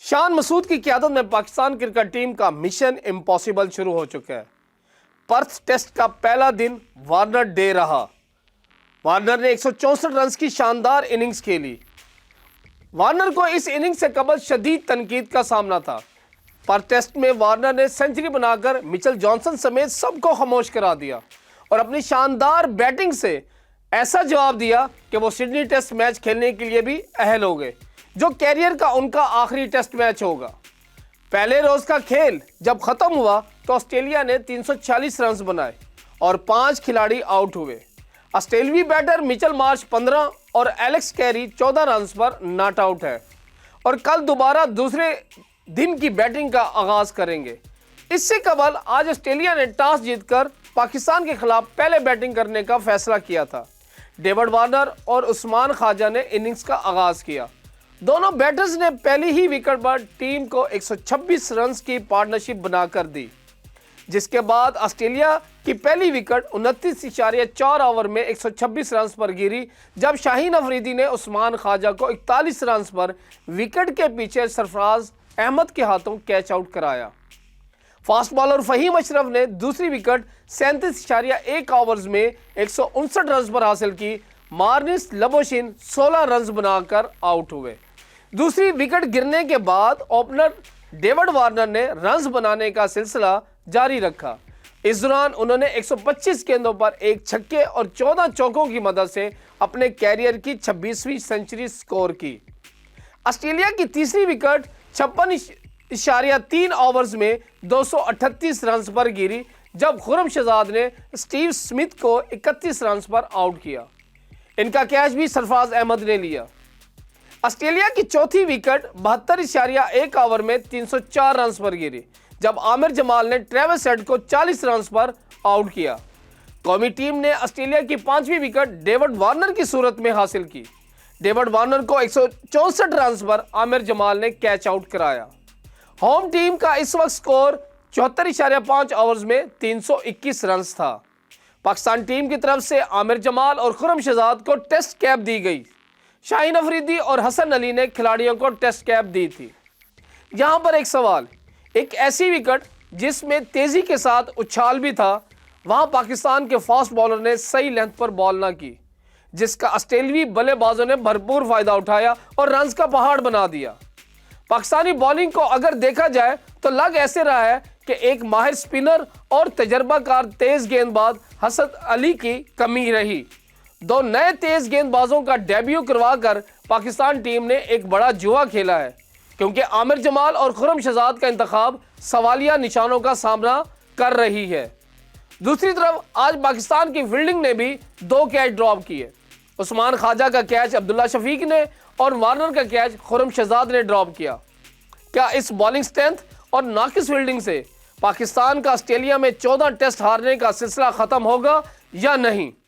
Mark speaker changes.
Speaker 1: شان مسعود کی قیادت میں پاکستان کرکٹ ٹیم کا مشن امپاسبل شروع ہو چکا ہے۔ پرتھ ٹیسٹ کا پہلا دن وارنر ڈے رہا۔ وارنر نے 164 رنز کی شاندار اننگز کھیلی۔ وارنر کو اس اننگز سے قبل شدید تنقید کا سامنا تھا۔ پرتھ ٹیسٹ میں وارنر نے سنچری بنا کر مچل جانسن سمیت سب کو خاموش کرا دیا اور اپنی شاندار بیٹنگ سے ایسا جواب دیا کہ وہ سڈنی ٹیسٹ میچ کھیلنے کے لیے بھی اہل ہو گئے، جو کیریئر کا ان کا آخری ٹیسٹ میچ ہوگا۔ پہلے روز کا کھیل جب ختم ہوا تو آسٹریلیا نے 346 رنز بنائے اور 5 کھلاڑی آؤٹ ہوئے۔ آسٹریلوی بیٹر مچل مارش 15 اور Alex carry 14 runs per not out ہے اور کل دوبارہ دوسرے دن کی بیٹنگ کا آغاز کریں گے۔ اس سے قبل آج آسٹریلیا نے ٹاس جیت کر پاکستان کے خلاف پہلے بیٹنگ کرنے کا فیصلہ کیا تھا۔ ڈیوڈ وارنر اور عثمان خواجہ نے اننگز کا آغاز کیا۔ دونوں بیٹرز نے پہلی ہی وکٹ پر ٹیم کو 126 رنز کی پارٹنرشپ بنا کر دی، جس کے بعد آسٹریلیا کی پہلی وکٹ 29.4 اوور میں 126 رنز پر گری، جب شاہین افریدی نے عثمان خواجہ کو 41 رنز پر وکٹ کے پیچھے سرفراز احمد کے ہاتھوں کیچ آؤٹ کرایا۔ فاسٹ بالر فہیم اشرف نے دوسری وکٹ 37.1 اوورز میں 159 رنز پر حاصل کی۔ مارنس لبوشن 16 رنز بنا کر آؤٹ ہوئے۔ دوسری وکٹ گرنے کے بعد اوپنر ڈیوڈ وارنر نے رنز بنانے کا سلسلہ جاری رکھا۔ اس دوران انہوں نے 125 گیندوں پر ایک چھکے اور 14 چوکوں کی مدد سے اپنے کیریئر کی 26ویں سنچری سکور کی۔ آسٹریلیا کی تیسری وکٹ 56.3 اوورز میں 238 رنز پر گری، جب خرم شہزاد نے اسٹیو سمتھ کو 31 رنز پر آؤٹ کیا۔ ان کا کیچ بھی سرفراز احمد نے لیا۔ آسٹریلیا کی چوتھی وکٹ 72.1 اوور میں 304 رنز پر گری، جب عامر جمال نے ٹریوس ہیڈ کو 40 رنز پر آؤٹ کیا۔ قومی ٹیم نے آسٹریلیا کی پانچویں وکٹ ڈیوڈ وارنر کی صورت میں حاصل کی۔ ڈیوڈ وارنر کو 164 رنز پر عامر جمال نے کیچ آؤٹ کرایا۔ ہوم ٹیم کا اس وقت سکور 74.5 اوورز میں 321 رنز تھا۔ پاکستان ٹیم کی طرف سے عامر جمال اور خرم شہزاد کو ٹیسٹ کیپ دی گئی۔ شاہین افریدی اور حسن علی نے کھلاڑیوں کو ٹیسٹ کیپ دی تھی۔ یہاں پر ایک سوال، ایک ایسی وکٹ جس میں تیزی کے ساتھ اچھال بھی تھا، وہاں پاکستان کے فاسٹ بالر نے صحیح لینتھ پر بال نہ کی، جس کا آسٹریلوی بلے بازوں نے بھرپور فائدہ اٹھایا اور رنز کا پہاڑ بنا دیا۔ پاکستانی بالنگ کو اگر دیکھا جائے تو لگ ایسے رہا ہے کہ ایک ماہر سپنر اور تجربہ کار تیز گیند باز حسن علی کی کمی رہی۔ دو نئے تیز گیند بازوں کا ڈیبیو کروا کر پاکستان ٹیم نے ایک بڑا جوا کھیلا ہے، کیونکہ عامر جمال اور خرم شہزاد کا انتخاب سوالیہ نشانوں کا سامنا کر رہی ہے۔ دوسری طرف آج پاکستان کی فیلڈنگ نے بھی 2 کیچ ڈراپ کیے۔ عثمان خواجہ کا کیچ عبداللہ شفیق نے اور وارنر کا کیچ خرم شہزاد نے ڈراپ کیا۔ کیا اس بالنگ سٹرینتھ اور ناقص فیلڈنگ سے پاکستان کا آسٹریلیا میں 14 ٹیسٹ ہارنے کا سلسلہ ختم ہوگا یا نہیں؟